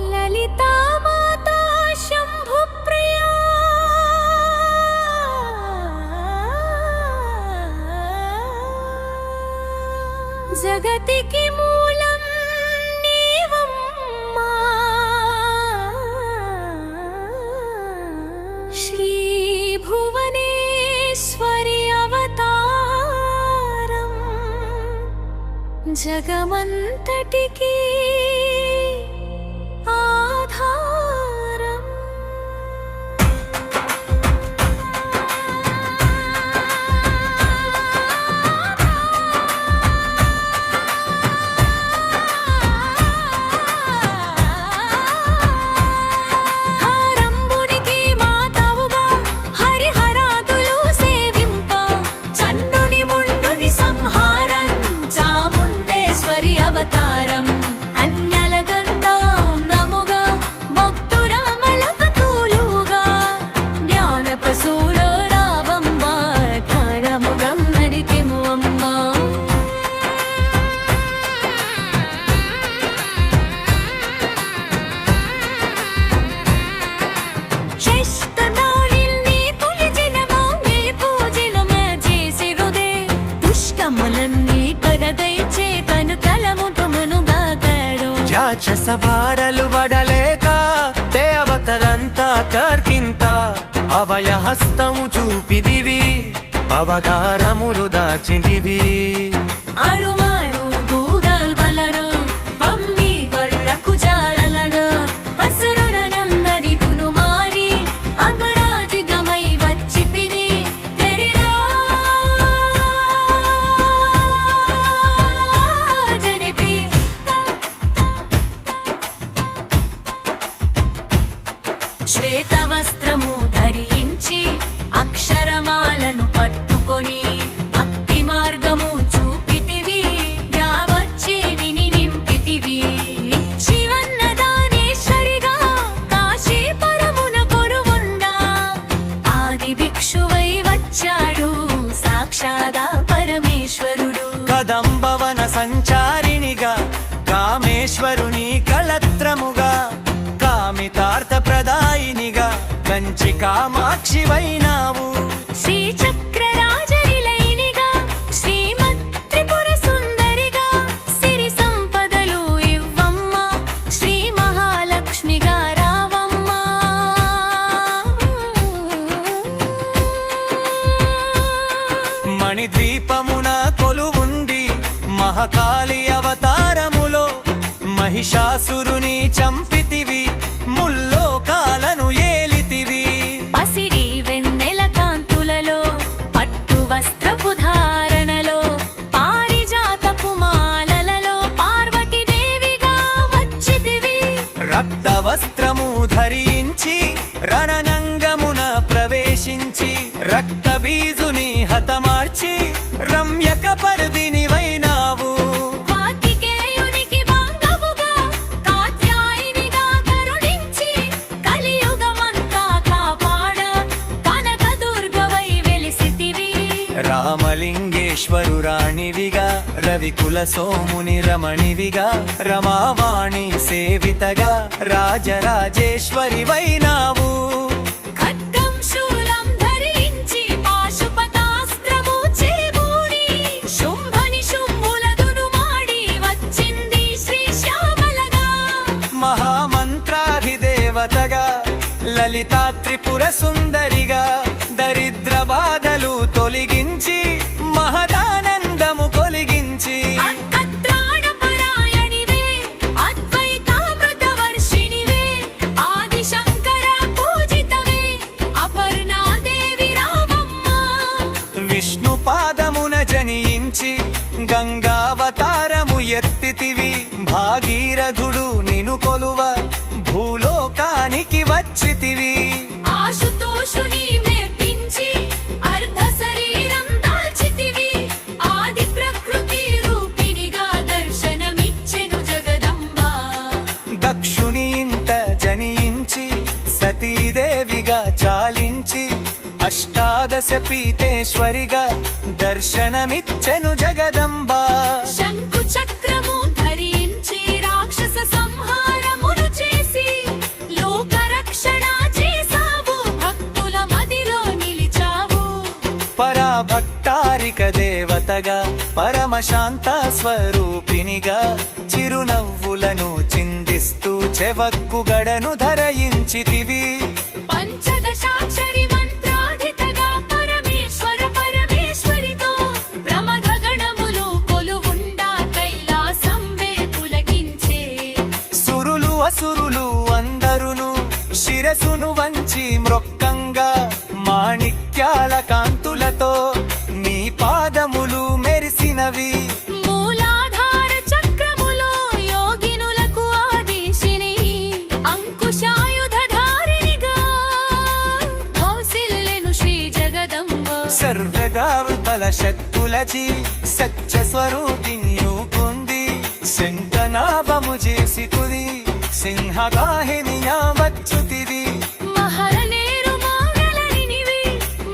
లలితా మాతా శంభు ప్రియా జగతికి మూలం నీవమ్మా శ్రీ భువనేశ్వరి అవతారం జగమంతటికి ఆధారం హారంబునికి మాతవుగా హరిహరాదులు సేవింప చండుని ముండుని సంహారం చాముండేశ్వరి అవతారం రాక్షసవాడలు వడలేక దేవతలంతా కర్కింత అవయ హస్తము చూపిదివి అవతారములు దాచిదివి అరుమారు గూగల్ బలరు పమ్మి వరకు జాలలను అసురులనందరి పునుమారి అపరాజిగమై వచ్చితిని తెరిరా జనిపి శ్వేత వస్త్రము ధరించి అక్షరమాలను పట్టుకొని భక్తి మార్గము చూపితివి యావచ్చి విని నింపితివి శివన్నదానేశ్వరిగా కాశీపురమున కొరువుండా ఆది భిక్షువై వచ్చాడు సాక్షాదా పరమేశ్వరుడు కదంబవన సంచారిణిగా కామేశ్వరుని కళత్రముగా కామితార్థ ప్రదాయినిగా కంచి కామాక్షివైనావు శ్రీచక్రరాజనిలైనిగా శ్రీమద్ త్రిపుర సుందరిగా సిరి సంపదలు ఇవ్వమ్మ శ్రీ మహాలక్ష్మిగా రావమ్మ మణిద్వీపమున కొలువుండి మహాకాళి అవతారములో మహిషాసురుని చంపితివి ముల్లోకాలను ఏలితివి పసిడి వెన్నెల కాంతులలో పట్టు వస్త్రపు ధారణలో పారిజాతపు మాలలలో పార్వతీదేవిగా వచ్చితివి రక్త వస్త్రము ధరించి రణనంగమున ప్రవేశించి రక్త బీజుని హతమార్చి రమ్యక పరిధినివైనావు కార్తికేయునికి బాంధవుగా కాత్యాయనిగా కరుణించి కలియుగమంతా కాపాడ కనకదుర్గవై వెలిసితివి రామలింగేశ్వరు రాణివిగా రవికుల సోముని రమణివిగా రమావాణి సేవితగా రాజరాజేశ్వరి వైనావు ఖడ్గం శూలం ధరించి పాశుపతాస్త్రము చేబూని శుంభని శుంభులదును మాడి వచ్చింది శ్రీ శ్యామలగా మహామంత్రాధిదేవతగా లలితా త్రిపుర సుందరిగా దరిద్ర బాధలు తొలగించి మహదానందము కొలిగించి అత్రాణపరాయణివే అద్వైతామృతవర్షిణివే ఆదిశంకర పూజితవే అపర్ణాదేవి రావమ్మ విష్ణు పాదమున జనించి గంగావతారము ఎత్తితివి భాగీరథుడు నిను కొలువ భూలోకానికి వచ్చితివి ఆశుతోషుని మెప్పించి అర్ధ శరీరం దాల్చితివి ఆది ప్రకృతి రూపిణిగా దర్శనమిచ్చెను జగదంబ దక్షుని ఇంట జనించి సతీదేవిగా చాలించి ద్వాదశ పీఠేశ్వరిగా దర్శనమిచ్చెను జగదంబ. శంకు చక్రము ధరించి రాక్షస సంహారమును చేసి లోక రక్షణ చేసావు, భక్తుల మదిలో నిలిచావు. పరాభట్టారిక దేవతగా పరమశాంత స్వరూపినిగా చిరునవ్వులను చిందిస్తూ చెవక్కు గడను ధరయించితివి. పంచదశాక్షరి మంత్రాధితగా పరమేశ్వర పరమేశ్వరితో ప్రమథగణములు కొలువుండా కైలాసంబే పులకించే. సురులు అసురులు అందరును శిరసును వంచి మ్రొక్కంగా మాణిక్యాల కాంతులతో నీ పాదములు మెరిసినవి. మూలాధార చక్రములో యోగినులకు ఆదేశిని, అంకుశాయుధధారిణిగా కౌశల్యను శ్రీ జగదంబ. సర్వగావృతల శక్తులచి సత్య స్వరూపిణ్యు పొంది శంఖనాభము చేసి తుది సింహగాహినియా వచ్చుతివి. మహరనేరు మాగలనినివి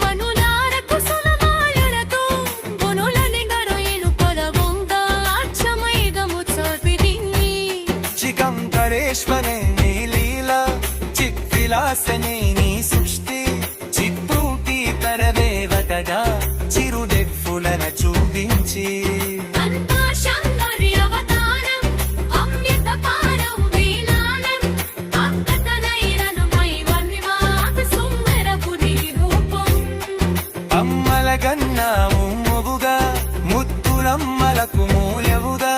మనులార కుసుమమాలలతో బొనులని గరొయిను పదవంగ అచ్చమైగము చోపిదిన్ని. చికంకరేశ్వరే నీ లీల చిత్విలాసనే నీ సృష్టి చిత్తూటి పరదేవతగా చిరుదెప్పులన చూపించి. అంతా శాంకరి అవతారం అమ్యతపారం వీలానం అక్కతనైరను మైవన్విమాత సుందరపు నీ రూపం. అమ్మల గన్నా మువ్వుగా ముత్తులమ్మలకు మూలవుగా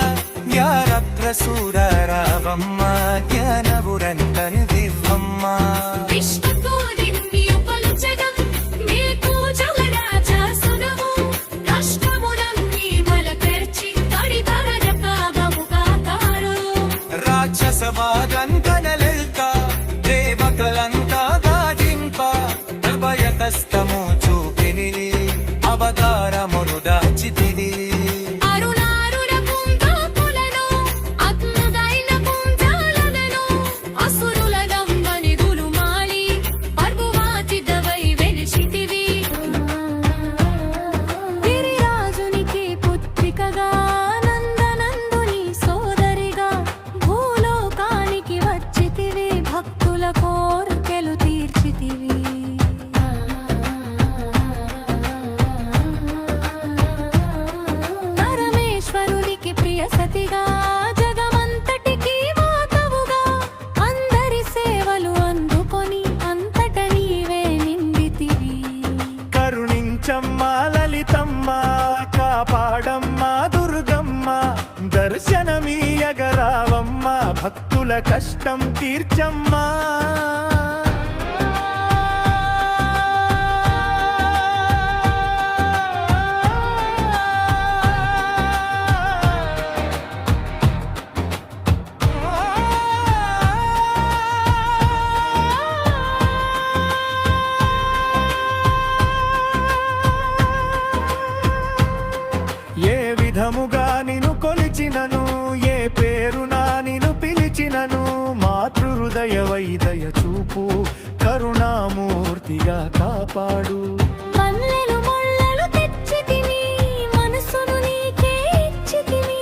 జ్ఞాన ప్రసూర రావమ్మ జ్ఞానబురంతని దివ్వమ్మ. విష్ణుతో దివ్యు పలుచగం నీకు జలరాజసునము కష్టములన్నీ మలపెర్చి కడితర పాపముగా తారు. రాక్షస బాధంతనలెల్క దేవకలంతా గాజింప అభయతస్తము చూపిని అవతారమును దాచితిని. అరుణారుణ పుంతాకులను అగ్నుదైన పుంజాలనను అసురుల దంబని గులుమాలి పర్వువాతిదవై వెలిసితివి. గిరిరాజునికి పుత్రికగా నందనందుని సోదరిగా భూలోకానికి వచ్చితివి, భక్తుల కోర్కెలు తీర్చితివి. పరమేశ్వరునికి ప్రియ సతిగా జగమంతటికి మాతవుగా అందరి సేవలు అందుకొని అంతట నీవే నిందితివి. కరుణించమ్మా లలితమ్మ కాపాడమ్మ దుర్గమ్మ దర్శనమీయగరావమ్మ భక్తుల కష్టం తీర్చమ్మా. ఏ విధముగా నిన్ను కొలిచినను ఏ పేరునా నిన్ను పిలిచినను మాతృహృదయ వైదయ చూపు కరుణామూర్తిగా కాపాడు. మల్లెలు ముల్లలు తెచ్చితిని మనసును నీకే ఇచ్చితిని,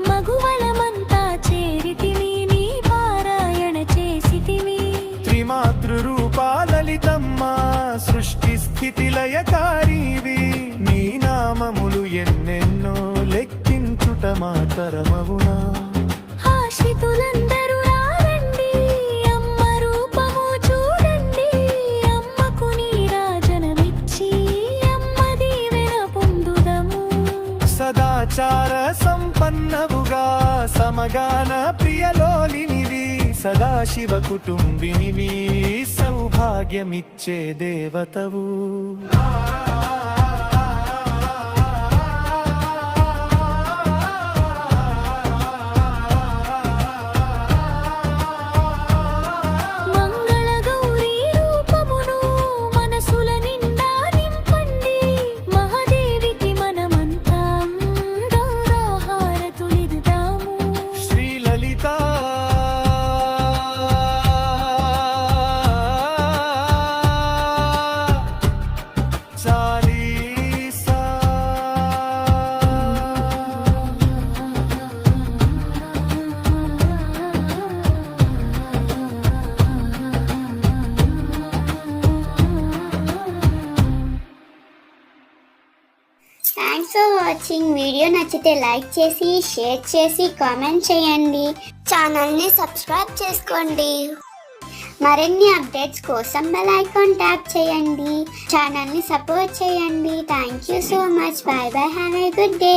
మగువలమంతా చేరితిని నీ పారాయణ చేసితివి. త్రిమాతృరూపా లలితమ్మ సృష్టి స్థితి లయకారివి నీ నామములు ఎన్నెన్నో లెక్కించుట మాతరమవునా. ఆశ్రితులందరూ రారండి అమ్మ రూపము చూడండి, అమ్మకు నీరాజనమిచ్చి అమ్మ దీవెన పొందుదము. సదాచార సంపన్నవుగా సమగాన ప్రియలోలినివి సదాశివ కుటుంబినివి సౌభాగ్యమిచ్చే దేవతవు. మంగళగౌరీ రూపమును మనసుల నిండా నింపండి, మహాదేవికి మనమంతా గౌరవహారతులిద్దాము. Srilalitha thanks for watching. Video నచ్చితే లైక్ చేసి షేర్ చేసి కామెంట్ చేయండి. ఛానల్ని సబ్స్క్రైబ్ చేసుకోండి. మరిన్ని అప్డేట్స్ కోసం బెల్ ఐకాన్ ట్యాప్ చేయండి. ఛానల్ని సపోర్ట్ చేయండి. Thank you so much. Bye bye. Have a good day.